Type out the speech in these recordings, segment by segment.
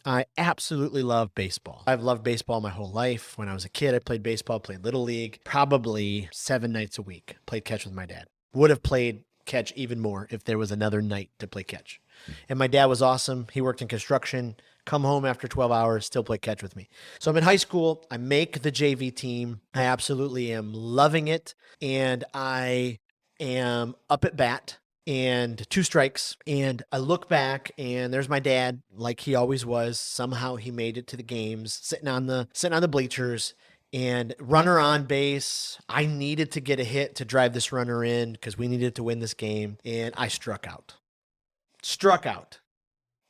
I absolutely love baseball. I've loved baseball my whole life. When I was a kid, I played baseball, played Little League, probably 7 nights a week, played catch with my dad. Would have played catch even more if there was another night to play catch. And my dad was awesome. He worked in construction, come home after 12 hours, still play catch with me. So I'm in high school. I make the JV team. I absolutely am loving it. And I am up at bat and 2 strikes. And I look back and there's my dad, like he always was. Somehow he made it to the games, sitting on the bleachers. And runner on base, I needed to get a hit to drive this runner in because we needed to win this game. And I struck out.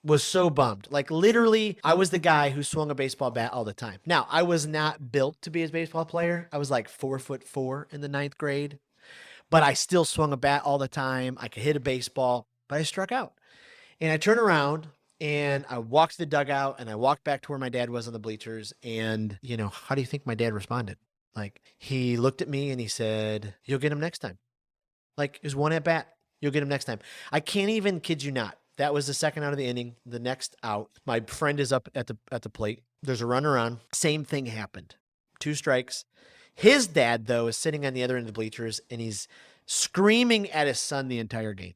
Was so bummed. Like literally, I was the guy who swung a baseball bat all the time. Now, I was not built to be a baseball player. I was like 4'4" in the 9th grade, but I still swung a bat all the time. I could hit a baseball, but I struck out. And I turned around and I walked to the dugout and I walked back to where my dad was on the bleachers. And, how do you think my dad responded? Like, he looked at me and he said, "You'll get him next time." Like, it was one at bat. You'll get him next time. I can't even kid you not. That was the second out of the inning. The next out, my friend is up at the plate. There's a runner on. Same thing happened. 2 strikes. His dad, though, is sitting on the other end of the bleachers, and he's screaming at his son the entire game.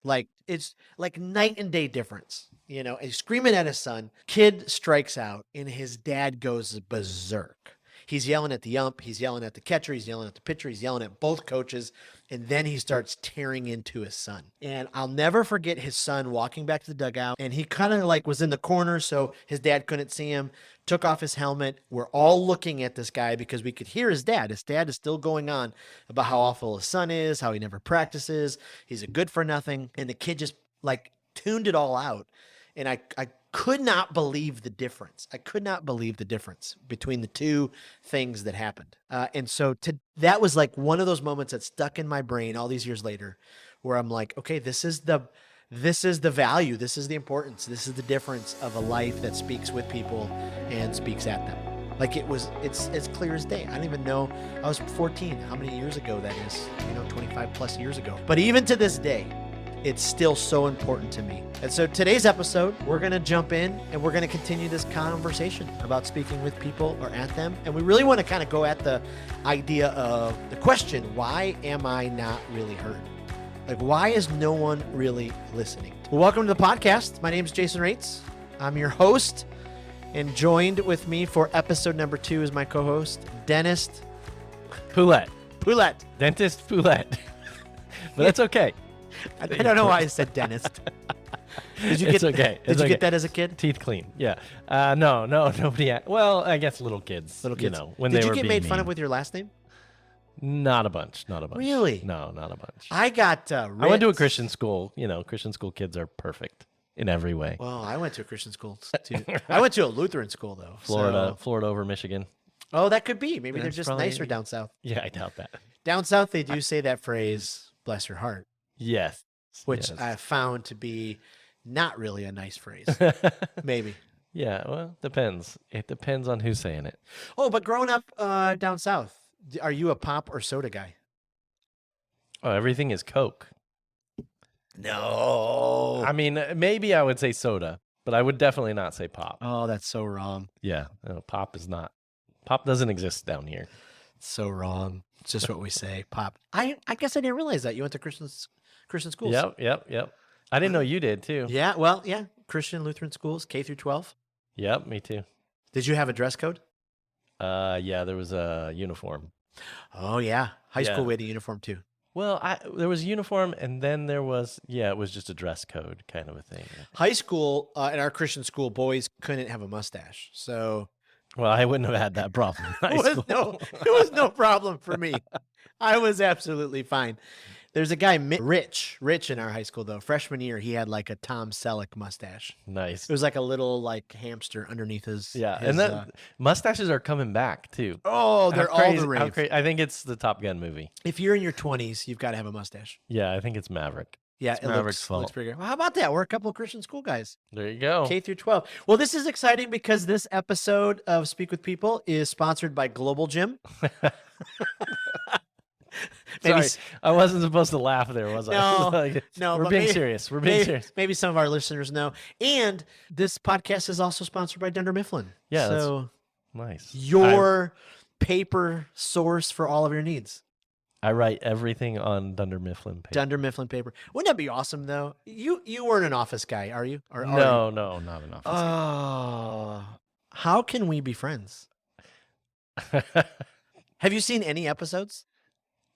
Like, it's like night and day difference. He's screaming at his son. Kid strikes out, and his dad goes berserk. He's yelling at the ump. He's yelling at the catcher. He's yelling at the pitcher. He's yelling at both coaches. And then he starts tearing into his son. And I'll never forget his son walking back to the dugout. And he kind of like was in the corner, so his dad couldn't see him. Took off his helmet. We're all looking at this guy because we could hear his dad. His dad is still going on about how awful his son is, how he never practices. He's a good for nothing. And the kid just like tuned it all out. And I could not believe the difference. I could not believe the difference between the two things that happened. And so that was like one of those moments that stuck in my brain all these years later where I'm like, okay, this is the value. This is the importance. This is the difference of a life that speaks with people and speaks at them. Like it's clear as day. I don't even know. I was 14. How many years ago that is? 25 plus years ago. But even to this day, it's still so important to me. And so today's episode, we're going to jump in and we're going to continue this conversation about speaking with people or at them. And we really want to kind of go at the idea of the question, why am I not really heard? Like, why is no one really listening? Well, welcome to the podcast. My name is Jason Raitz. I'm your host, and joined with me for episode number 2 is my co-host, Dentist Poulette. Dentist Poulette. But that's okay. I don't know why I said dentist. Did you It's okay. Did you get that as a kid? Teeth clean. Yeah. No, nobody. Well, I guess little kids. Little kids. When Did they you were get being made fun mean. of with your last name? Not a bunch. Really? No, not a bunch. I got I went to a Christian school. Christian school kids are perfect in every way. Well, I went to a Christian school too. I went to a Lutheran school though. Florida So. over Michigan. Oh, that could be. Maybe they're That's just probably- nicer down south. Yeah, I doubt that. Down south, they do say that phrase, "Bless your heart," Yes. which Yes. I found to be not really a nice phrase. Maybe. Yeah. Well, depends. It depends on who's saying it. Oh, but growing up down south, are you a pop or soda guy? Oh, everything is Coke. No. I mean, maybe I would say soda, but I would definitely not say pop. Oh, that's so wrong. Yeah, no, pop doesn't exist down here. So wrong. It's just what we say. Pop. I guess I didn't realize that you went to Christian schools. Yep. I didn't know you did too. Yeah. Well, yeah. Christian Lutheran schools, K through 12. Yep, me too. Did you have a dress code? Yeah, there was a uniform. Oh yeah. High Yeah. school we had a uniform too. Well, there was a uniform, and then there was it was just a dress code kind of a thing. High school in our Christian school, boys couldn't have a mustache. So Well, I wouldn't have had that problem in high school. it was no problem for me. I was absolutely fine. There's a guy, Rich in our high school though. Freshman year, he had like a Tom Selleck mustache. Nice. It was like a little like hamster underneath his. Yeah, his, and then mustaches are coming back too. oh, they're all the rave. I think it's the Top Gun movie. If you're in your 20s, you've got to have a mustache. Yeah, I think it's Maverick. Yeah, It's it Maverick's fault. looks pretty good. Well, how about that? We're a couple of Christian school guys. There you go. K through 12. Well, this is exciting because this episode of Speak with People is sponsored by Global Gym. Maybe Sorry, I wasn't supposed to laugh there, was I? No, Like, no. we're but being maybe, serious. We're being serious. maybe some of our listeners know. And this podcast is also sponsored by Dunder Mifflin. Yeah, that's So nice. your paper source for all of your needs. I write everything on Dunder Mifflin paper. Dunder Mifflin paper. Wouldn't that be awesome, though? You weren't an office guy, are you? Or are you? No, not an office. Oh, how can we be friends? Have you seen any episodes?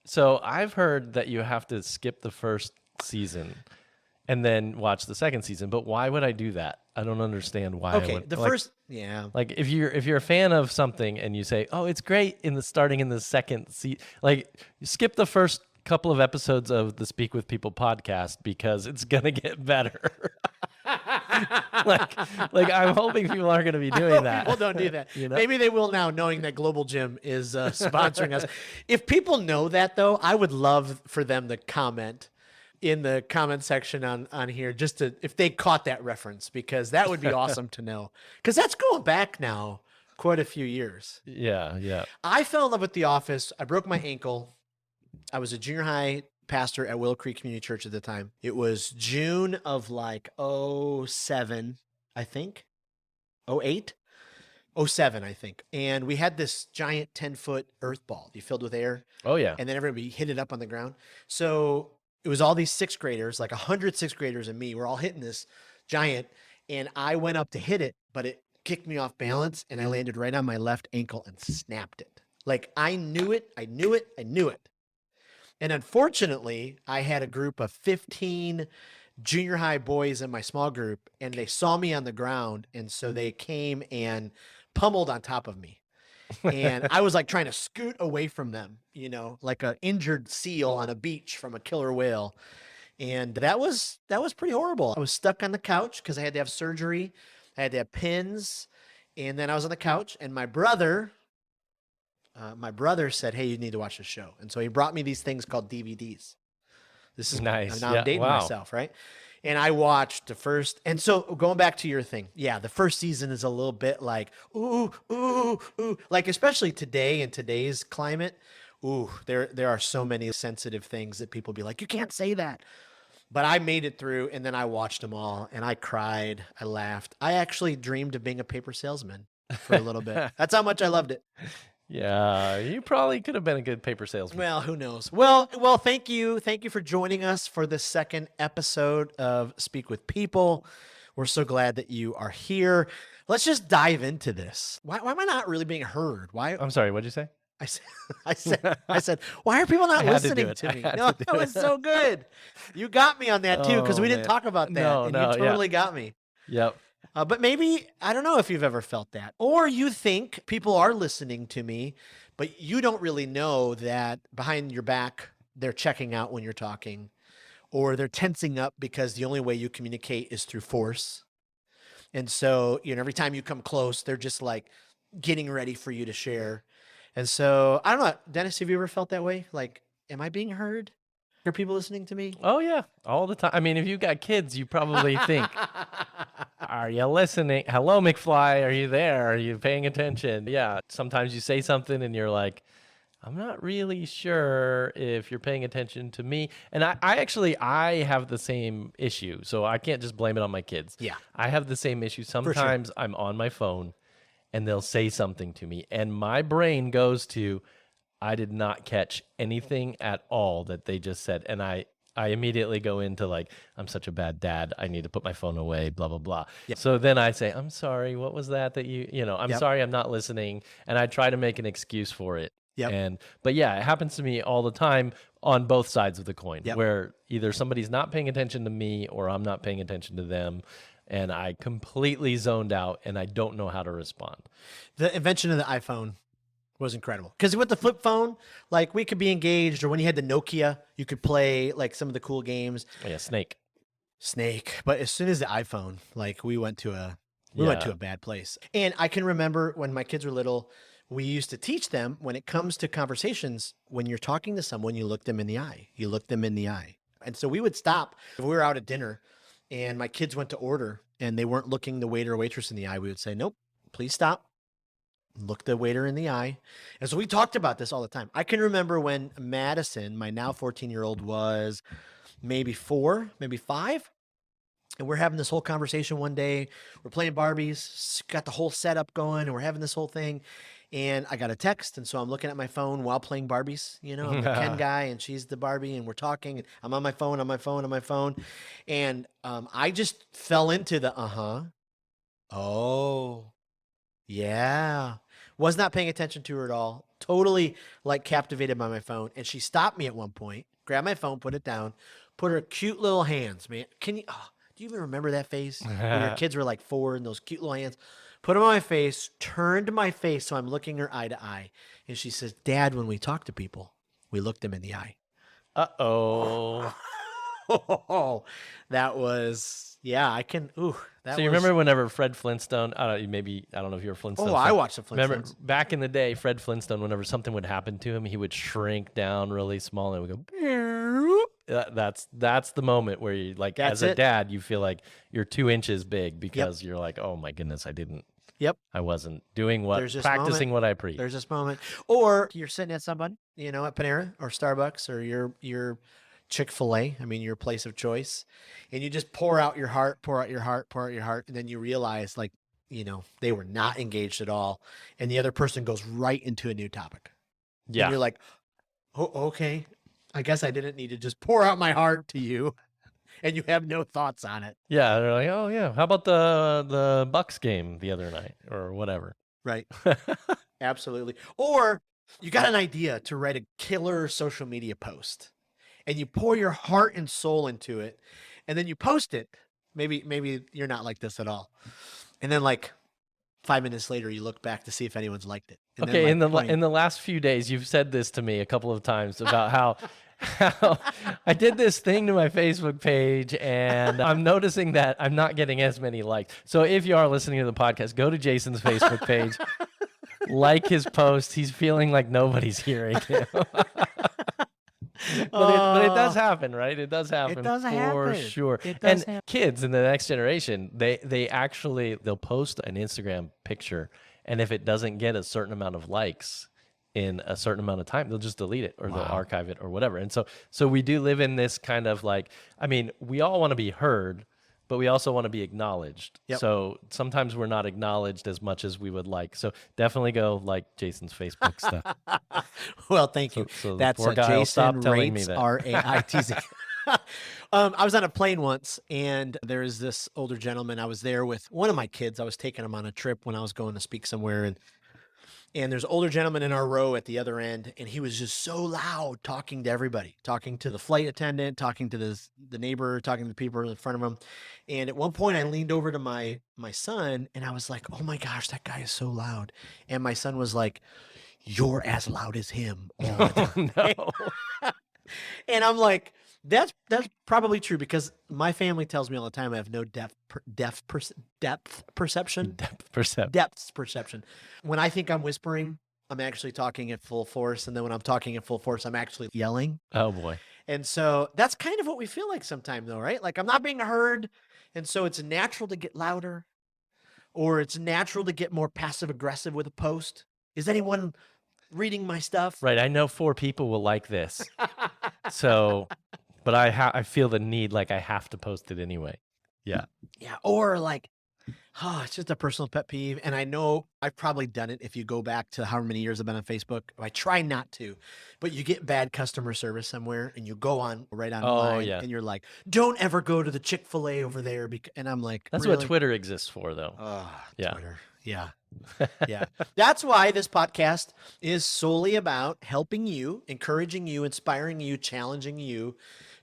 So I've heard that you have to skip the first season and then watch the second season. But why would I do that? I don't understand why. Okay, the first, yeah. Like if you're a fan of something and you say, "Oh, it's great," starting in the second season, like you skip the first couple of episodes of the Speak with People podcast because it's gonna get better. like I'm hoping people aren't gonna be doing that. People don't do that. You know? Maybe they will now, knowing that Global Gym is sponsoring us. If people know that, though, I would love for them to comment in the comment section on here, just to, if they caught that reference, because that would be awesome to know. Because that's going back now quite a few years. Yeah. I fell in love with The Office. I broke my ankle. I was a junior high pastor at Willow Creek Community Church at the time. It was June of like '07, I think. '08? '07, I think. And we had this giant 10-foot earth ball you filled with air. Oh yeah. And then everybody hit it up on the ground. So it was all these sixth graders, like 100 sixth graders and me. We're all hitting this giant. And I went up to hit it, but it kicked me off balance and I landed right on my left ankle and snapped it. Like I knew it. And unfortunately, I had a group of 15 junior high boys in my small group, and they saw me on the ground. And so they came and pummeled on top of me. And I was like trying to scoot away from them, like an injured seal on a beach from a killer whale. And that was pretty horrible. I was stuck on the couch because I had to have surgery. I had to have pins. And then I was on the couch, and my brother said, "Hey, you need to watch the show." And so he brought me these things called DVDs. This is nice. Now I'm dating myself, right? And I watched the first. And so going back to your thing, yeah, the first season is a little bit like, ooh, like especially today in today's climate. Ooh, there are so many sensitive things that people be like, you can't say that. But I made it through, and then I watched them all, and I cried, I laughed. I actually dreamed of being a paper salesman for a little bit. That's how much I loved it. Yeah, you probably could have been a good paper salesman. Well, who knows? Well, thank you for joining us for the second episode of Speak with People. We're so glad that you are here. Let's just dive into this. Why am I not really being heard? Why? I'm sorry, what'd you say? I said, why are people not listening to me? No, that was so good. You got me on that too, because we didn't talk about that, and you totally got me. Yep. But maybe, I don't know if you've ever felt that, or you think people are listening to me, but you don't really know that behind your back, they're checking out when you're talking, or they're tensing up because the only way you communicate is through force. And so, every time you come close, they're just like getting ready for you to share. And so, I don't know, Dennis, have you ever felt that way? Like, am I being heard? Are people listening to me? Oh yeah, all the time. I mean, if you got kids, you probably think, "Are you listening? Hello, McFly, are you there? Are you paying attention?" Yeah. Sometimes you say something and you're like, "I'm not really sure if you're paying attention to me." And I have the same issue, so I can't just blame it on my kids. Yeah. I have the same issue. Sometimes I'm on my phone and they'll say something to me, and my brain goes to, I did not catch anything at all that they just said. And I immediately go into like, I'm such a bad dad. I need to put my phone away, blah, blah, blah. Yep. So then I say, I'm sorry. What was that I'm sorry, I'm not listening. And I try to make an excuse for it. Yep. But yeah, it happens to me all the time on both sides of the coin, where either somebody's not paying attention to me or I'm not paying attention to them. And I completely zoned out and I don't know how to respond. The invention of the iPhone was incredible, because with the flip phone, like we could be engaged, or when you had the Nokia, you could play like some of the cool games. Oh, yeah, Snake. But as soon as the iPhone, like we went to a bad place. And I can remember when my kids were little, we used to teach them, when it comes to conversations, when you're talking to someone, you look them in the eye. And so we would stop if we were out at dinner and my kids went to order and they weren't looking the waiter or waitress in the eye. We would say, "Nope, please stop. look the waiter in the eye. And so we talked about this all the time. I can remember when Madison, my now 14-year-old, was maybe 4, maybe 5. And we're having this whole conversation one day. We're playing Barbies, got the whole setup going, and we're having this whole thing. And I got a text, and so I'm looking at my phone while playing Barbies. You know, I'm the Ken guy, and she's the Barbie, and we're talking. And I'm on my phone, and I just fell into the oh, yeah. Was not paying attention to her at all. Totally like captivated by my phone. And she stopped me at one point, grabbed my phone, put it down, put her cute little hands, man. Can you? Oh, do you even remember that face? When your kids were like 4 and those cute little hands? Put them on my face, turned my face so I'm looking her eye to eye. And she says, Dad, when we talk to people, we look them in the eye. Uh-oh. Oh, that was, yeah, I can, ooh. So you remember whenever Fred Flintstone, I don't know if you were Flintstone. Oh, I watched the Flintstones. Remember back in the day, Fred Flintstone, whenever something would happen to him, he would shrink down really small and it would go, that's the moment where you, like, as a dad, you feel like you're 2 inches big because you're like, oh my goodness, I wasn't doing practicing what I preach. There's this moment. Or you're sitting at somebody, you know, at Panera or Starbucks or your Chick-fil-A, I mean, your place of choice, and you just pour out your heart, and then you realize, like, you know, they were not engaged at all, and the other person goes right into a new topic. Yeah. And you're like, oh, okay, I guess I didn't need to just pour out my heart to you, and you have no thoughts on it. Yeah, they're like, oh yeah, how about the Bucks game the other night or whatever? Right. Absolutely. Or you got an idea to write a killer social media post, and you pour your heart and soul into it, and then you post it. Maybe you're not like this at all. And then, like, 5 minutes later, you look back to see if anyone's liked it. And okay, then, like, in the last few days, you've said this to me a couple of times about how I did this thing to my Facebook page, and I'm noticing that I'm not getting as many likes. So if you are listening to the podcast, go to Jason's Facebook page, like his post. He's feeling like nobody's hearing him. But it does happen, right? It does happen. It does for happen. sure. It does happen. Kids in the next generation, they'll post an Instagram picture, and if it doesn't get a certain amount of likes in a certain amount of time, they'll just delete it or they'll archive it or whatever. And so we do live in this kind of, like, I mean, we all want to be heard, but we also want to be acknowledged. Yep. So sometimes we're not acknowledged as much as we would like. So definitely go like Jason's Facebook stuff. Well, thank you. So that's Jason rates RAITZ. I was on a plane once, and there is this older gentleman. I was there with one of my kids. I was taking him on a trip when I was going to speak somewhere, and there's an older gentleman in our row at the other end, and he was just so loud talking to everybody, talking to the flight attendant, talking to the neighbor, talking to the people in front of him. And at one point I leaned over to my son, and I was like, oh my gosh, that guy is so loud. And my son was like, you're as loud as him all the time. No. And I'm like, that's probably true, because my family tells me all the time I have no depth perception. When I think I'm whispering, I'm actually talking at full force, and then when I'm talking at full force, I'm actually yelling. Oh boy. And so that's kind of what we feel like sometimes, though, right? Like, I'm not being heard, and so it's natural to get louder, or it's natural to get more passive aggressive with a post. Is anyone reading my stuff? Right. I know 4 people will like this. So, but I feel the need, like, I have to post it anyway. Yeah. Yeah. Or like, it's just a personal pet peeve. And I know I've probably done it. If you go back to however many years I've been on Facebook, I try not to, but you get bad customer service somewhere, and you go on right online, and you're like, don't ever go to the Chick-fil-A over there. And I'm like, that's really? What Twitter exists for, though. Yeah. Twitter. Yeah. Yeah. That's why this podcast is solely about helping you, encouraging you, inspiring you, challenging you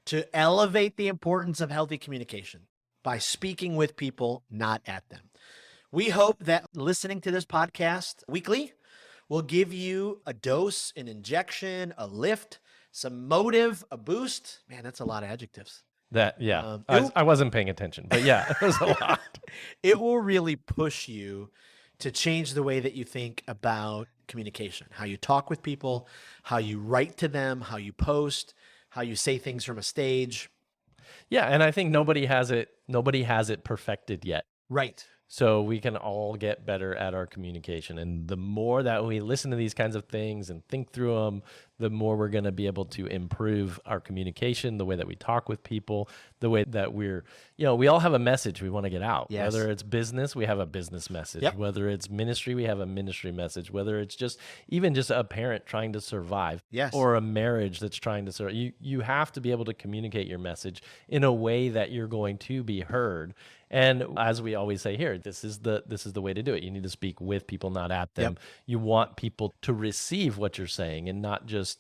to elevate the importance of healthy communication by speaking with people, not at them. We hope that listening to this podcast weekly will give you a dose, an injection, a lift, some motive, a boost. Man, that's a lot of adjectives. I wasn't paying attention, but yeah, it was a lot. It will really push you to change the way that you think about communication, how you talk with people, how you write to them, how you post, how you say things from a stage. Yeah, and I think nobody has it perfected yet. Right. so we can all get better at our communication. And the more that we listen to these kinds of things and think through them, the more we're going to be able to improve our communication, the way that we talk with people, the way that we all have a message we want to get out. Yes. Whether it's business, we have a business message. Yep. Whether it's ministry, we have a ministry message. Whether it's just even just a parent trying to survive, Yes. or a marriage that's trying to survive, you have to be able to communicate your message in a way that you're going to be heard. And as we always say here, this is the way to do it. You need to speak with people, not at them. Yep. You want people to receive what you're saying, and not just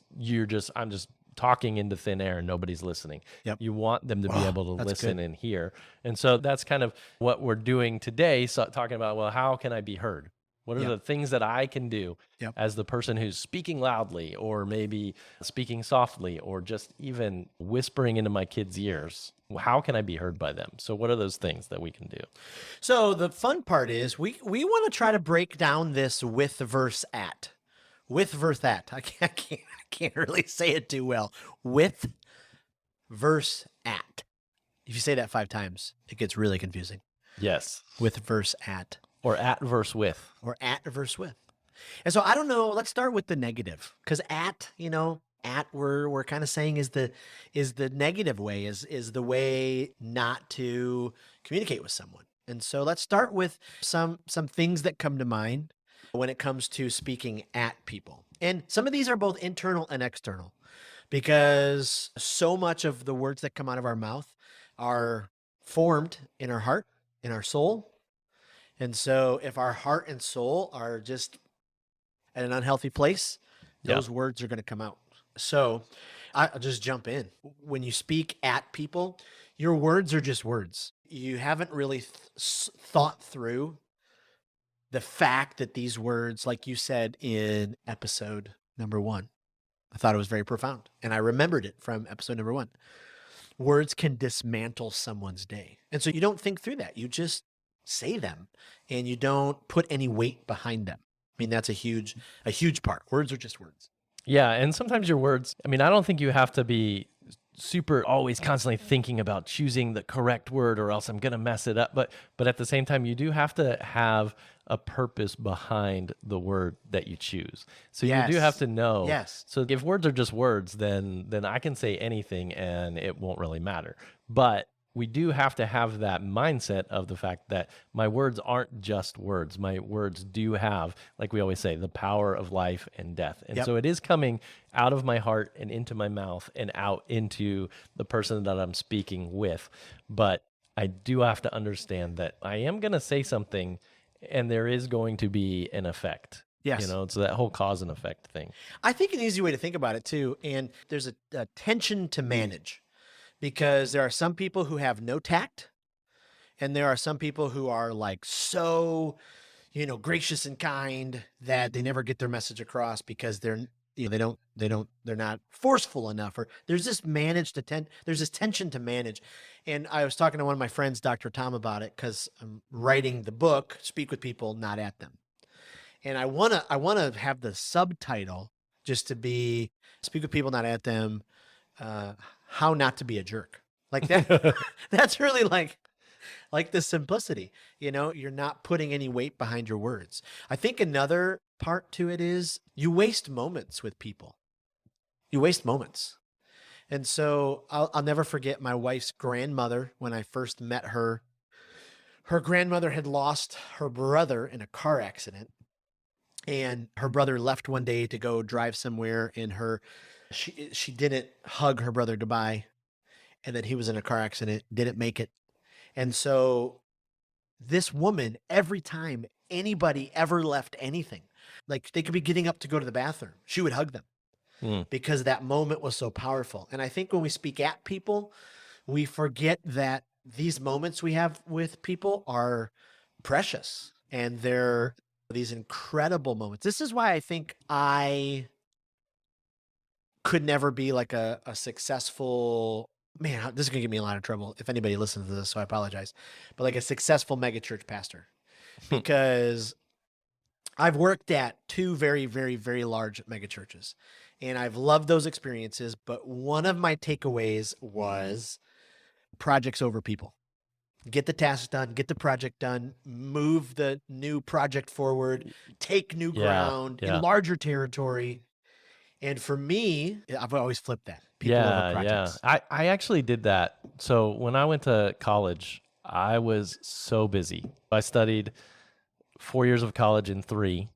I'm just talking into thin air and nobody's listening. Yep. You want them to be able to that's listen good. and hear. And so that's kind of what we're doing today. So talking about, well, how can I be heard? What are Yep. the things that I can do Yep. as the person who's speaking loudly, or maybe speaking softly, or just even whispering into my kids' ears? How can I be heard by them? So what are those things that we can do? So the fun part is we want to try to break down this with verse at. With verse at. I can't really say it too well. With verse at. If you say that 5 times, it gets really confusing. Yes. With verse at. Or at verse with. Or at verse with. And so I don't know, let's start with the negative, because at we're kind of saying is the negative way, is the way not to communicate with someone. And so let's start with some things that come to mind when it comes to speaking at people. And some of these are both internal and external, because so much of the words that come out of our mouth are formed in our heart, in our soul. And so if our heart and soul are just at an unhealthy place, those words are going to come out. So I'll just jump in. When you speak at people, your words are just words. You haven't really thought through the fact that these words, like you said in episode number 1, I thought it was very profound. And I remembered it from episode number 1. Words can dismantle someone's day. And so you don't think through that. You just say them, and you don't put any weight behind them. I mean, that's a huge part. Words are just words. Yeah. And sometimes your words, I don't think you have to be super always constantly thinking about choosing the correct word, or else I'm going to mess it up. But at the same time, you do have to have a purpose behind the word that you choose. So you do have to know. Yes. So if words are just words, then I can say anything and it won't really matter. But we do have to have that mindset of the fact that my words aren't just words. My words do have, like we always say, the power of life and death. And so it is coming out of my heart and into my mouth and out into the person that I'm speaking with. But I do have to understand that I am going to say something, and there is going to be an effect. Yes. It's that whole cause and effect thing. I think an easy way to think about it too, and there's a tension to manage. Because there are some people who have no tact, and there are some people who are like so, gracious and kind that they never get their message across because they're not forceful enough, or there's this there's this tension to manage. And I was talking to one of my friends, Dr. Tom, about it, because I'm writing the book, Speak with People, Not at Them. And I want to have the subtitle just to be Speak with People, Not at Them, how not to be a jerk. Like that. That's really like the simplicity. You're not putting any weight behind your words. I think another part to it is you waste moments with people. You waste moments. And so I'll never forget my wife's grandmother. When I first met her, her grandmother had lost her brother in a car accident. And her brother left one day to go drive somewhere, and she didn't hug her brother goodbye, and then he was in a car accident, didn't make it. And so this woman, every time anybody ever left anything, like they could be getting up to go to the bathroom, she would hug them because that moment was so powerful. And I think when we speak at people, we forget that these moments we have with people are precious, and they're these incredible moments. This is why I think I could never be like a successful, man, this is gonna get me in a lot of trouble if anybody listens to this, so I apologize, but like a successful megachurch pastor, because I've worked at 2 very, very, very large megachurches, and I've loved those experiences. But one of my takeaways was projects over people. get the task done, get the project done, move the new project forward, take new Yeah. ground, Yeah. enlarge your territory. And for me, I've always flipped that. People over Yeah. Yeah. projects. I actually did that. So when I went to college, I was so busy. I studied 4 years of college in 3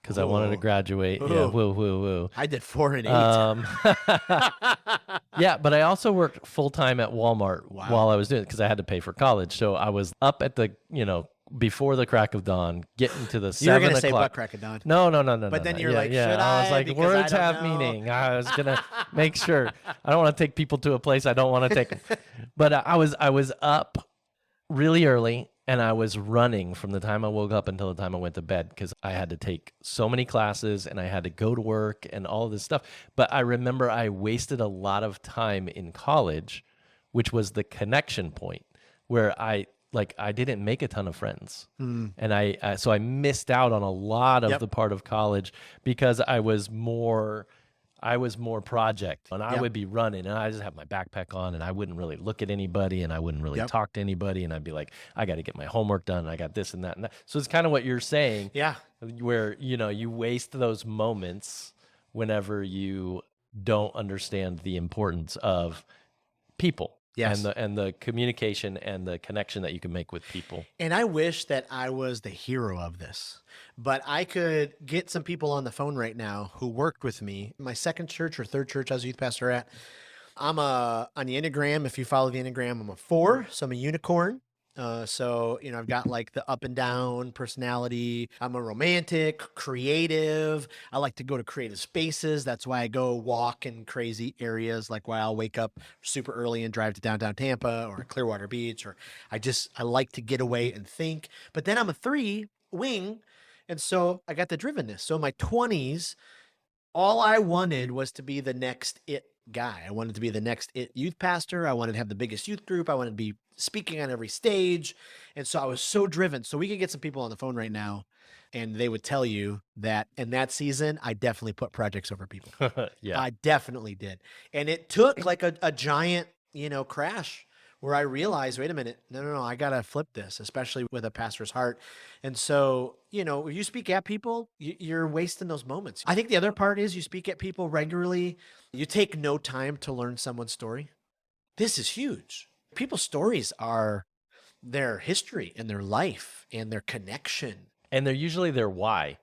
because I wanted to Whoa. graduate. Yeah. Whoa. Woo, woo, woo. I did 4 and 8. Yeah, but I also worked full time at Walmart Wow. while I was doing it because I had to pay for college. So I was up at the, before the crack of dawn, getting to the You were 7 going to say butt o'clock. crack of dawn. No. But then No. you're Yeah, like, yeah. should I was I? like, Because I words don't have know. meaning. I was gonna make sure. I don't want to take people to a place I don't want to take them. But I was up really early, and I was running from the time I woke up until the time I went to bed because I had to take so many classes and I had to go to work and all of this stuff. But I remember I wasted a lot of time in college, which was the connection point where I didn't make a ton of friends. And so I missed out on a lot of Yep. the part of college because I was more project, and I Yep. would be running and I just have my backpack on and I wouldn't really look at anybody and I wouldn't really talk to anybody. And I'd be like, I got to get my homework done. And I got this and that and that. So it's kind of what you're saying, Yeah. where, you waste those moments whenever you don't understand the importance of people. Yes. And the communication and the connection that you can make with people. And I wish that I was the hero of this, but I could get some people on the phone right now who worked with me. My second church or third church I was a youth pastor at. On the Enneagram, if you follow the Enneagram, I'm a 4, so I'm a unicorn. So, I've got like the up and down personality. I'm a romantic, creative. I like to go to creative spaces. That's why I go walk in crazy areas, like why I'll wake up super early and drive to downtown Tampa or Clearwater Beach, or I like to get away and think. But then I'm a 3 wing. And so I got the drivenness. So in my 20s, all I wanted was to be the next it guy. I wanted to be the next it youth pastor. I wanted to have the biggest youth group. I wanted to be speaking on every stage. And so I was so driven. So we could get some people on the phone right now and they would tell you that in that season, I definitely put projects over people. Yeah. I definitely did. And it took like a giant, crash where I realized, wait a minute, no, I got to flip this, especially with a pastor's heart. And so, if you speak at people, you're wasting those moments. I think the other part is you speak at people regularly. You take no time to learn someone's story. This is huge. People's stories are their history and their life and their connection. And they're usually their why.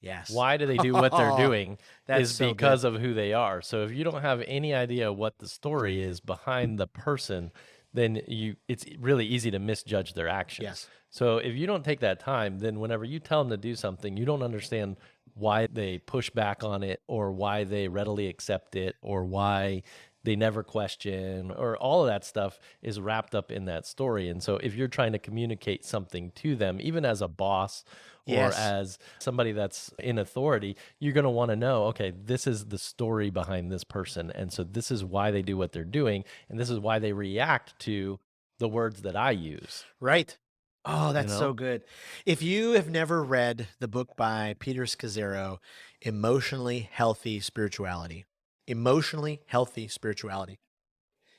Yes. Why do they do what they're doing That's is so because good. of who they are. So if you don't have any idea what the story is behind the person, then it's really easy to misjudge their actions. Yes. So if you don't take that time, then whenever you tell them to do something, you don't understand why they push back on it or why they readily accept it or why they never question, or all of that stuff is wrapped up in that story. And so if you're trying to communicate something to them, even as a boss or Yes. as somebody that's in authority, you're going to want to know, okay, this is the story behind this person. And so this is why they do what they're doing. And this is why they react to the words that I use. Right. Oh, that's know? so good. If you have never read the book by Peter Scazzaro, Emotionally Healthy Spirituality, Emotionally Healthy Spirituality,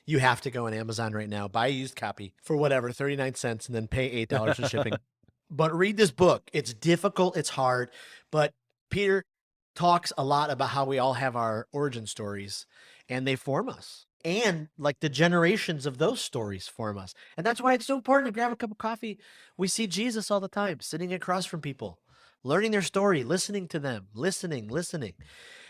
you have to go on Amazon right now, buy a used copy for whatever, 39 cents, and then pay $8 in shipping. But read this book. It's difficult, it's hard, but Peter talks a lot about how we all have our origin stories and they form us. And like the generations of those stories form us. And that's why it's so important to grab a cup of coffee. We see Jesus all the time, sitting across from people, learning their story, listening to them, listening.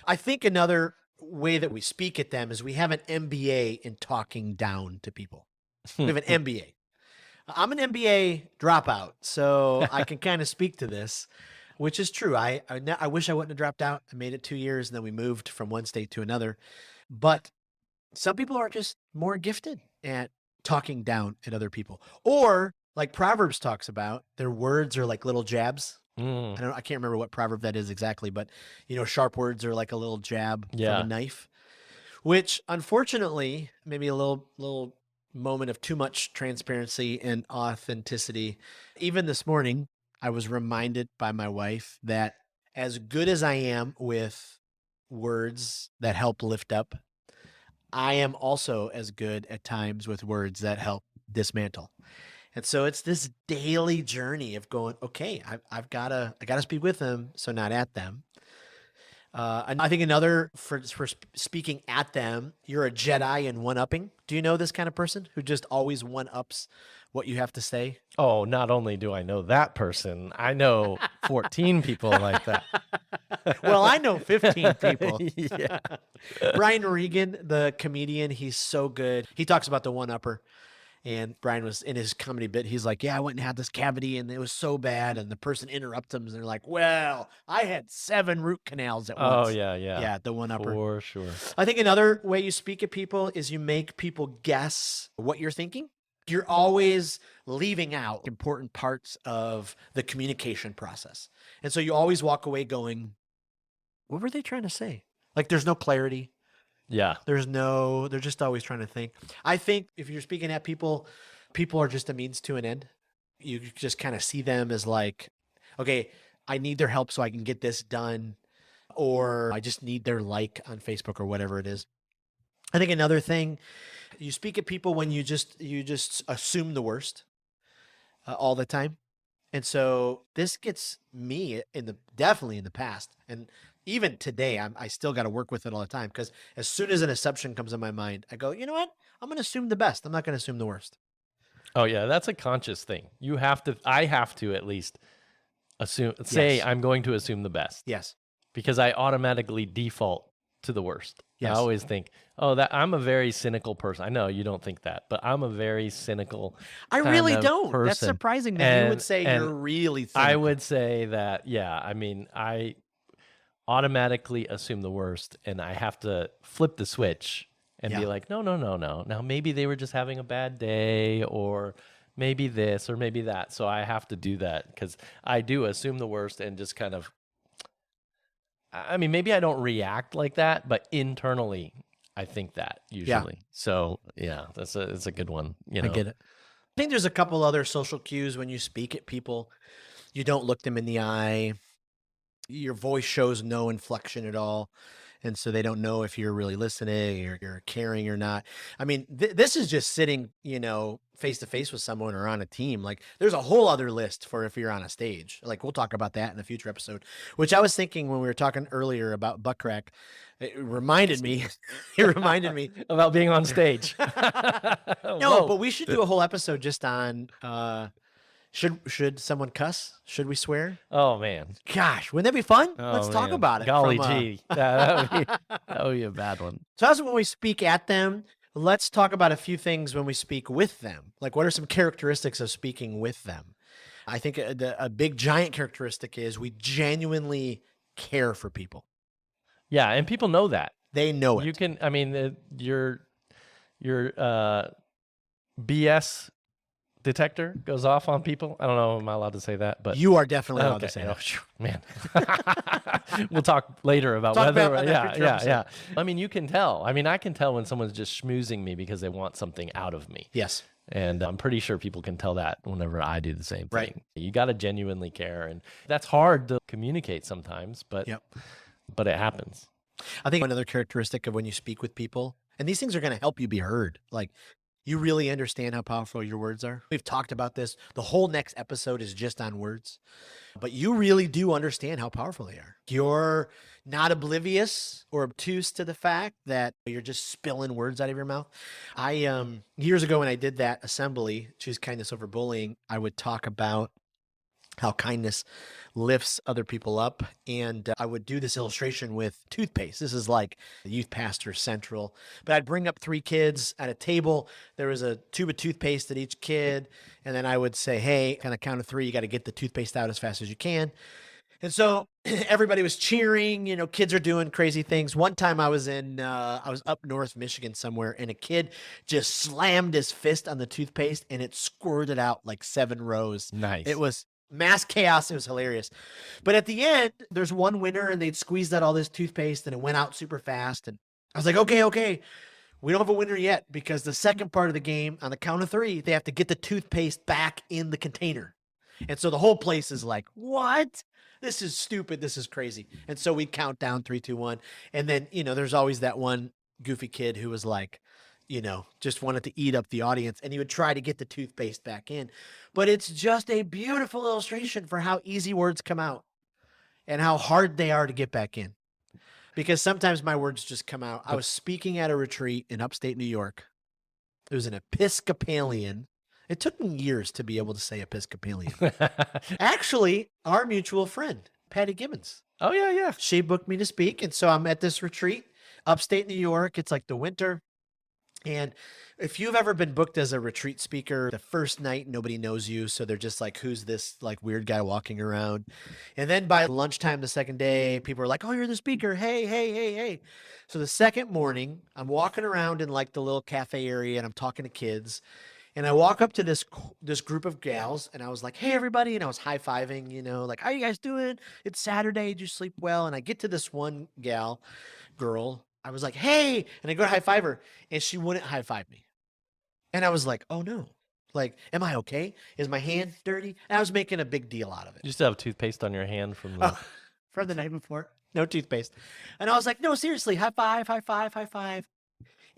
I think another way that we speak at them is we have an MBA in talking down to people. We have an MBA. I'm an MBA dropout, so I can kind of speak to this, which is true. I wish I wouldn't have dropped out. I made it 2 years, and then we moved from one state to another. But some people are just more gifted at talking down at other people. Or like Proverbs talks about, their words are like little jabs. I can't remember what proverb that is exactly, but sharp words are like a little jab from Yeah. a knife, which unfortunately, maybe a little moment of too much transparency and authenticity. Even this morning, I was reminded by my wife that as good as I am with words that help lift up, I am also as good at times with words that help dismantle. And so it's this daily journey of going, okay, I gotta speak with them, so not at them. And I think another for speaking at them, you're a Jedi in one upping. Do you know this kind of person who just always one ups what you have to say? Oh, not only do I know that person, I know 14 people like that. Well, I know 15 people. Yeah. Brian Regan, the comedian, he's so good. He talks about the one upper. And Brian was in his comedy bit. He's like, yeah, I went and had this cavity and it was so bad. And the person interrupts him and they're like, well, I had 7 root canals at once. Oh, yeah, yeah. Yeah, the one upper. For sure. I think another way you speak at people is you make people guess what you're thinking. You're always leaving out important parts of the communication process. And so you always walk away going, what were they trying to say? Like there's no clarity. Yeah. They're just always trying to think. I think if you're speaking at people, people are just a means to an end. You just kind of see them as like, okay, I need their help so I can get this done, or I just need their like on Facebook or whatever it is. I think another thing, you speak at people when you just assume the worst all the time. And so this gets me definitely in the past. And even today, I still got to work with it all the time because as soon as an assumption comes in my mind, I go, you know what? I'm going to assume the best. I'm not going to assume the worst. Oh, yeah. That's a conscious thing. I have to at least say Yes. I'm going to assume the best Yes. because I automatically default to the worst. Yes. I always think, that I'm a very cynical person. I know you don't think that, but I'm a very cynical I kind really of don't. That's person. surprising that you would say And you're really I cynical. would say that, yeah, I mean, I automatically assume the worst and I have to flip the switch and be Yeah. like, no. Now maybe they were just having a bad day or maybe this or maybe that. So I have to do that because I do assume the worst and just kind of, I mean, maybe I don't react like that, but internally I think that usually. So yeah, it's a good one. You know, I get it. I think there's a couple other social cues when you speak at people. You don't look them in the eye. Your voice shows no inflection at all. And so they don't know if you're really listening or you're caring or not. I mean, this is just sitting, face to face with someone or on a team. Like there's a whole other list for if you're on a stage. Like we'll talk about that in a future episode, which I was thinking when we were talking earlier about butt crack. It reminded me about being on stage. No, but we should do a whole episode just on should someone cuss? Should we swear? Oh man, gosh, wouldn't that be fun? Oh, Let's talk man. about it. Golly from, gee, that would be a bad one. So that's when we speak at them. Let's talk about a few things when we speak with them. Like, what are some characteristics of speaking with them? I think a big giant characteristic is we genuinely care for people. Yeah, and people know that. They know it. You can, I mean, your BS detector goes off on people. I don't know, am I allowed to say that? But you are definitely allowed to say Oh, that. phew, man. We'll talk later about yeah. I mean, you can tell. I mean, I can tell when someone's just schmoozing me because they want something out of me. Yes. And I'm pretty sure people can tell that whenever I do the same thing. Right. You got to genuinely care. And that's hard to communicate sometimes, but it happens. I think another characteristic of when you speak with people, and these things are going to help you be heard. Like, you really understand how powerful your words are. We've talked about this. The whole next episode is just on words, but you really do understand how powerful they are. You're not oblivious or obtuse to the fact that you're just spilling words out of your mouth. Years ago when I did that assembly, Choose Kindness Over Bullying, I would talk about how kindness lifts other people up. And I would do this illustration with toothpaste. This is like the youth pastor central, but I'd bring up 3 kids at a table. There was a tube of toothpaste at each kid. And then I would say, hey, kind of count of 3, you got to get the toothpaste out as fast as you can. And so everybody was cheering, kids are doing crazy things. One time I was up north Michigan somewhere, and a kid just slammed his fist on the toothpaste and it squirted out like 7 rows. Nice. It was mass chaos. It was hilarious. But at the end, there's one winner and they'd squeezed out all this toothpaste and it went out super fast. And I was like, okay. We don't have a winner yet because the second part of the game, on the count of 3, they have to get the toothpaste back in the container. And so the whole place is like, what? This is stupid. This is crazy. And so we count down 3, 2, 1. And then, there's always that one goofy kid who was like, just wanted to eat up the audience, and he would try to get the toothpaste back in. But it's just a beautiful illustration for how easy words come out and how hard they are to get back in. Because sometimes my words just come out. I was speaking at a retreat in upstate New York. It was an Episcopalian. It took me years to be able to say Episcopalian. Actually, our mutual friend, Patty Gibbons. Oh, yeah, yeah. She booked me to speak. And so I'm at this retreat, upstate New York. It's like the winter. And if you've ever been booked as a retreat speaker, the first night, nobody knows you. So they're just like, who's this like weird guy walking around? And then by lunchtime, the second day, people are like, oh, you're the speaker. Hey, hey, hey, hey. So the second morning, I'm walking around in like the little cafe area and I'm talking to kids. And I walk up to this group of gals and I was like, hey, everybody. And I was high-fiving, like, how you guys doing? It's Saturday. Did you sleep well? And I get to this one girl. I was like, hey, and I go to high five her and she wouldn't high five me. And I was like, oh no, like, am I okay? Is my hand dirty? And I was making a big deal out of it. You still have toothpaste on your hand from the night before. No toothpaste. And I was like, no, seriously, high five, high five, high five.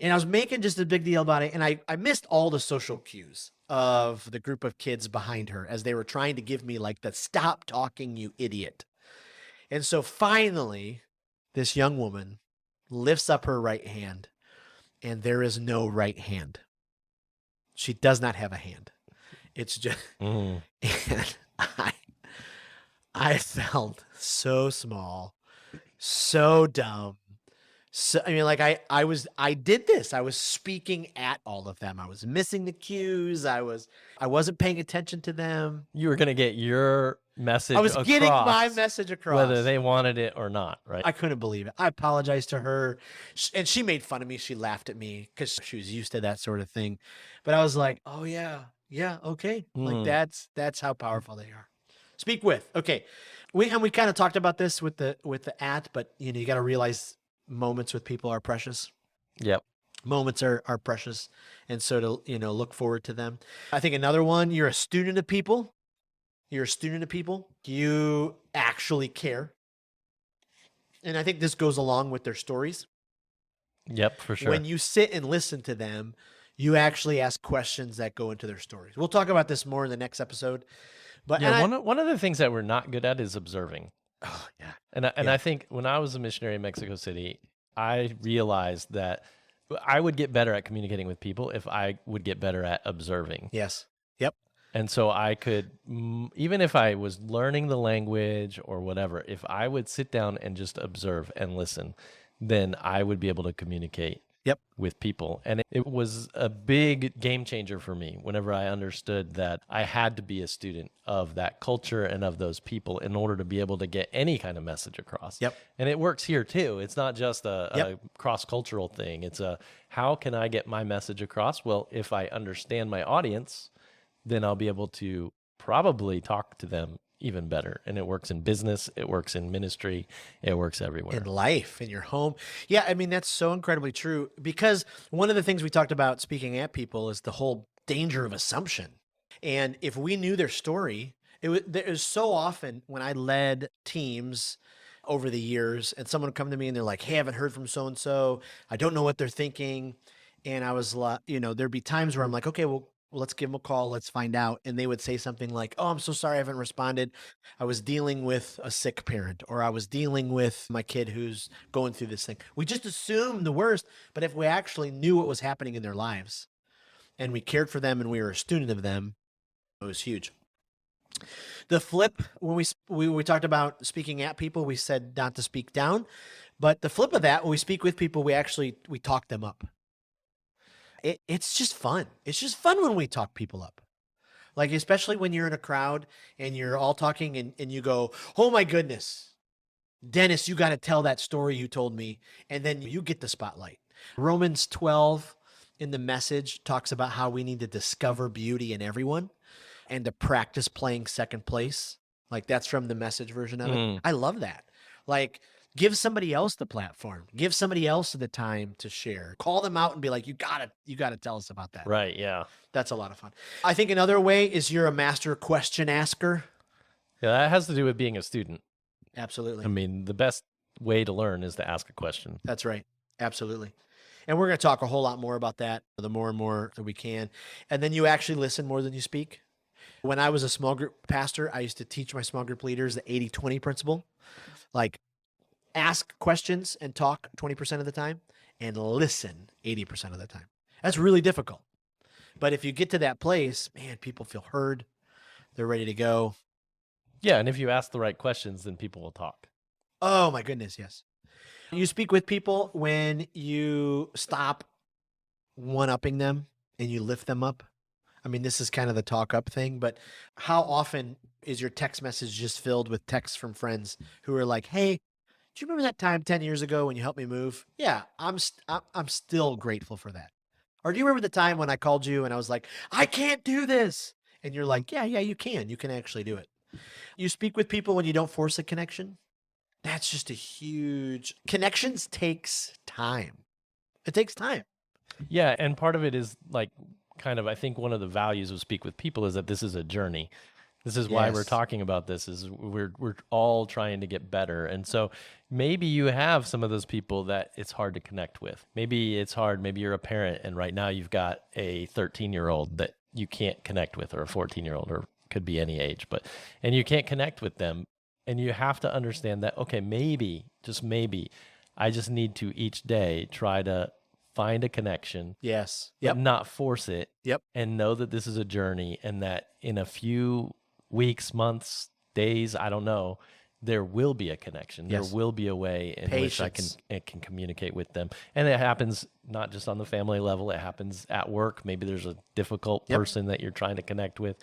And I was making just a big deal about it. And I missed all the social cues of the group of kids behind her as they were trying to give me like the stop talking, you idiot. And so finally, this young woman lifts up her right hand, and there is no right hand. She does not have a hand. It's just, and I felt so small, so dumb. So, I mean, like I did this. I was speaking at all of them. I was missing the cues. I wasn't paying attention to them. You were going to get your message I was across, getting my message across. whether they wanted it or not, right? I couldn't believe it. I apologized to her, and she made fun of me. She laughed at me because she was used to that sort of thing. But I was like, oh, yeah, okay. Like that's how powerful they are. Speak with. Okay. We kind of talked about this with the at, but you got to realize moments with people are precious. Yep. Moments are precious. And so to, look forward to them. I think another one, you're a student of people. You're a student of people. You actually care. And I think this goes along with their stories. Yep, for sure. When you sit and listen to them, you actually ask questions that go into their stories. We'll talk about this more in the next episode. But yeah, one of the things that we're not good at is observing. Oh, yeah. And I think when I was a missionary in Mexico City, I realized that I would get better at communicating with people if I would get better at observing. Yes. Yep. And so I could, even if I was learning the language or whatever, if I would sit down and just observe and listen, then I would be able to communicate with people. And it was a big game changer for me whenever I understood that I had to be a student of that culture and of those people in order to be able to get any kind of message across. Yep. And it works here too. It's not just a cross-cultural thing. It's how can I get my message across? Well, if I understand my audience, then I'll be able to probably talk to them even better. And it works in business, it works in ministry, it works everywhere. In life, in your home. Yeah, I mean, that's so incredibly true, because one of the things we talked about speaking at people is the whole danger of assumption. And if we knew their story, there was so often when I led teams over the years and someone would come to me and they're like, hey, I haven't heard from so-and-so. I don't know what they're thinking. And I was like, there'd be times where I'm like, okay, well, let's give them a call. Let's find out. And they would say something like, oh, I'm so sorry I haven't responded. I was dealing with a sick parent, or I was dealing with my kid who's going through this thing. We just assume the worst. But if we actually knew what was happening in their lives and we cared for them and we were a student of them, it was huge. The flip, when we talked about speaking at people, we said not to speak down. But the flip of that, when we speak with people, we talk them up. It's just fun. It's just fun when we talk people up. Like, especially when you're in a crowd and you're all talking and you go, oh my goodness, Dennis, you got to tell that story you told me. And then you get the spotlight. Romans 12 in the Message talks about how we need to discover beauty in everyone and to practice playing second place. Like, that's from the Message version of it. I love that. Like, give somebody else the platform. Give somebody else the time to share. Call them out and be like, you gotta tell us about that. Right, yeah. That's a lot of fun. I think another way is you're a master question asker. Yeah, that has to do with being a student. Absolutely. I mean, the best way to learn is to ask a question. That's right. Absolutely. And we're going to talk a whole lot more about that the more and more that we can. And then you actually listen more than you speak. When I was a small group pastor, I used to teach my small group leaders the 80-20 principle. Like, ask questions and talk 20% of the time and listen 80% of the time. That's really difficult. But if you get to that place, man, people feel heard. They're ready to go. Yeah, and if you ask the right questions, then people will talk. Oh my goodness, yes. You speak with people when you stop one-upping them and you lift them up. I mean, this is kind of the talk up thing, but how often is your text message just filled with texts from friends who are like, "Hey, do you remember that time 10 years ago when you helped me move?" Yeah, I'm still grateful for that. Or do you remember the time when I called you and I was like, "I can't do this." And you're like, "Yeah, you can. You can actually do it." You speak with people when you don't force a connection. That's just a huge connections takes time. It takes time. Yeah, and part of it is like kind of I think one of the values of Speak with People is that this is a journey. This is why we're Yes. talking about this is we're all trying to get better. And so maybe you have some of those people that it's hard to connect with. Maybe it's hard, maybe you're a parent and right now you've got a 13-year-old that you can't connect with, or a 14-year-old, or could be any age, and you can't connect with them. And you have to understand that, okay, maybe, just maybe, I just need to each day try to find a connection, Yes. but Yep. not force it, Yep. and know that this is a journey and that in a few weeks, months, days, I don't know, there will be a connection. Yes. There will be a way in which I Patience. can communicate with them. And it happens not just on the family level, it happens at work. Maybe there's a difficult Yep. person that you're trying to connect with.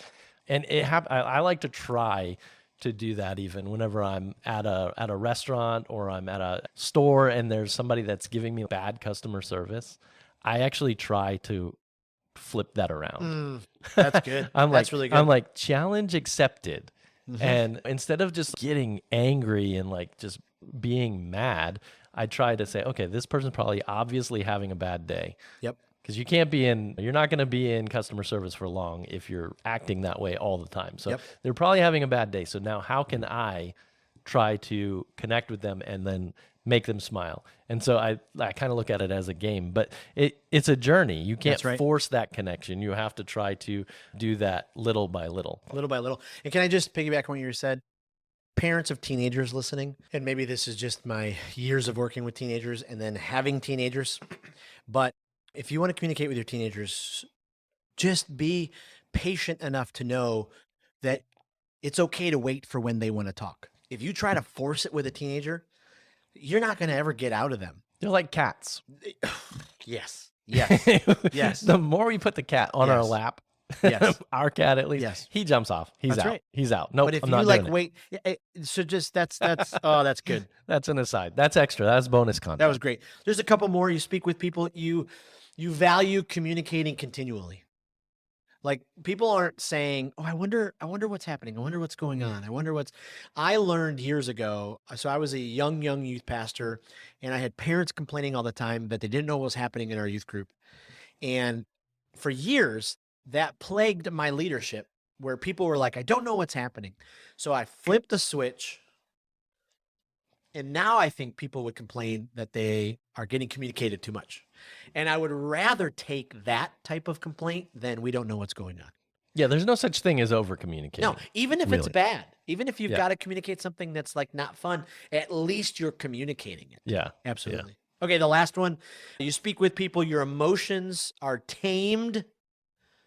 And I like to try to do that even whenever I'm at a restaurant or I'm at a store and there's somebody that's giving me bad customer service. I actually try to flip that around. That's good. That's really good. I'm like, challenge accepted. Mhm. And instead of just getting angry and like just being mad, I try to say, okay, this person's probably obviously having a bad day. Yep. Because you're not going to be in customer service for long if you're acting that way all the time. So Yep. they're probably having a bad day. So now how can I try to connect with them and then make them smile? And so I kind of look at it as a game, but it's a journey. You can't That's right. force that connection. You have to try to do that little by little. Little by little. And can I just piggyback on what you said? Parents of teenagers listening, and maybe this is just my years of working with teenagers and then having teenagers, but if you want to communicate with your teenagers, just be patient enough to know that it's okay to wait for when they want to talk. If you try to force it with a teenager, you're not going to ever get out of them. They're like cats. Yes. Yes. Yes. The more we put the cat on our Yes. lap, Yes. our cat at least, Yes. he jumps off. He's That's out. right. He's out. Nope, But if I'm you not like doing it. wait, so just that's oh, that's good. That's an aside. That's extra. That's bonus content. That was great. There's a couple more. You speak with people. You value communicating continually. Like, people aren't saying, "Oh, I wonder what's happening. I wonder what's going on. I learned years ago. So I was a young youth pastor, and I had parents complaining all the time that they didn't know what was happening in our youth group. And for years, that plagued my leadership, where people were like, "I don't know what's happening." So I flipped the switch. And now I think people would complain that they are getting communicated too much. And I would rather take that type of complaint than we don't know what's going on. Yeah, there's no such thing as over communicating. No, even if it's really. bad, even if you've Yeah. got to communicate something that's like not fun, at least you're communicating it. Yeah. Absolutely. Okay, the last one. You speak with people, your emotions are tamed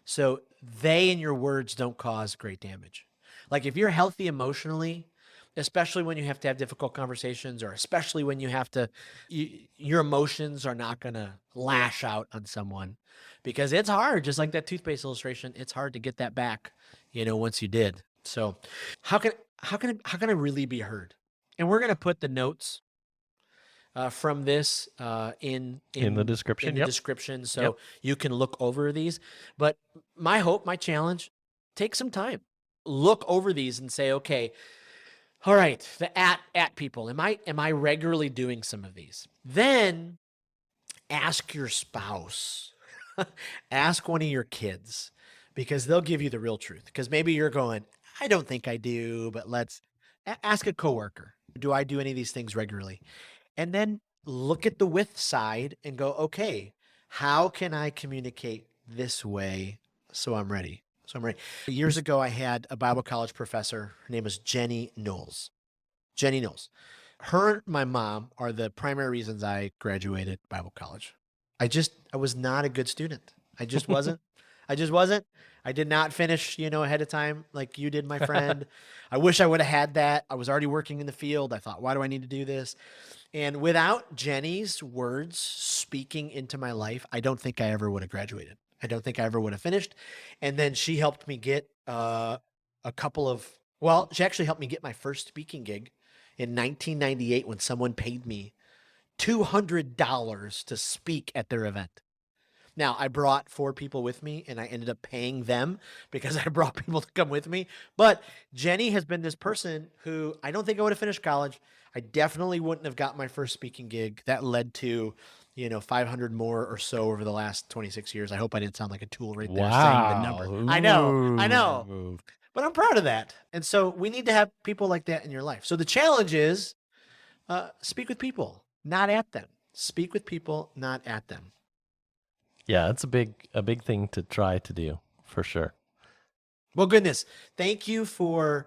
so they and your words don't cause great damage. Like, if you're healthy emotionally, especially when you have to have difficult conversations, or especially when you have to, your emotions are not going to lash out on someone, because it's hard. Just like that toothpaste illustration, it's hard to get that back, once you did. So how can I really be heard? And we're going to put the notes from this in the description. In the Yep. description, so Yep. you can look over these. But my hope, my challenge, take some time, look over these, and say, okay, all right, the at people. Am I regularly doing some of these? Then ask your spouse, ask one of your kids, because they'll give you the real truth. Because maybe you're going, I don't think I do, but let's ask a coworker. Do I do any of these things regularly? And then look at the with side and go, okay, how can I communicate this way so I'm ready? Years ago, I had a Bible college professor. Her name was Jenny Knowles. Jenny Knowles. Her and my mom are the primary reasons I graduated Bible college. I was not a good student. I just wasn't. I did not finish, ahead of time like you did, my friend. I wish I would have had that. I was already working in the field. I thought, why do I need to do this? And without Jenny's words speaking into my life, I don't think I ever would have graduated. I don't think I ever would have finished. And then she helped me get she actually helped me get my first speaking gig in 1998 when someone paid me $200 to speak at their event. Now, I brought 4 people with me, and I ended up paying them because I brought people to come with me. But Jenny has been this person who I don't think I would have finished college. I definitely wouldn't have got my first speaking gig. That led to, 500 more or so over the last 26 years. I hope I didn't sound like a tool right there saying the number. Ooh. I know. But I'm proud of that. And so we need to have people like that in your life. So the challenge is speak with people, not at them. Speak with people, not at them. Yeah, it's a big thing to try to do, for sure. Well, goodness, thank you for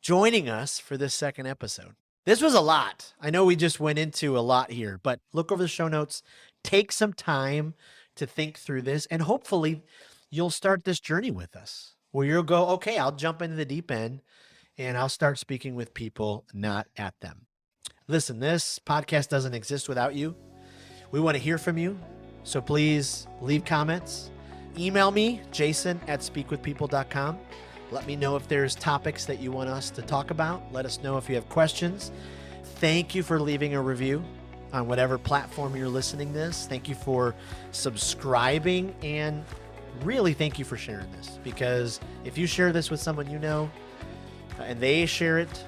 joining us for this second episode. This was a lot. I know we just went into a lot here, but look over the show notes. Take some time to think through this, and hopefully you'll start this journey with us where you'll go, okay, I'll jump into the deep end and I'll start speaking with people, not at them. Listen, this podcast doesn't exist without you. We want to hear from you. So please leave comments. Email me, jason@speakwithpeople.com. Let me know if there's topics that you want us to talk about. Let us know if you have questions. Thank you for leaving a review on whatever platform you're listening to this. Thank you for subscribing, and really thank you for sharing this, because if you share this with someone you know and they share it,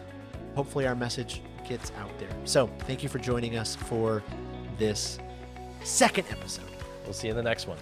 hopefully our message gets out there. So thank you for joining us for this second episode. We'll see you in the next one.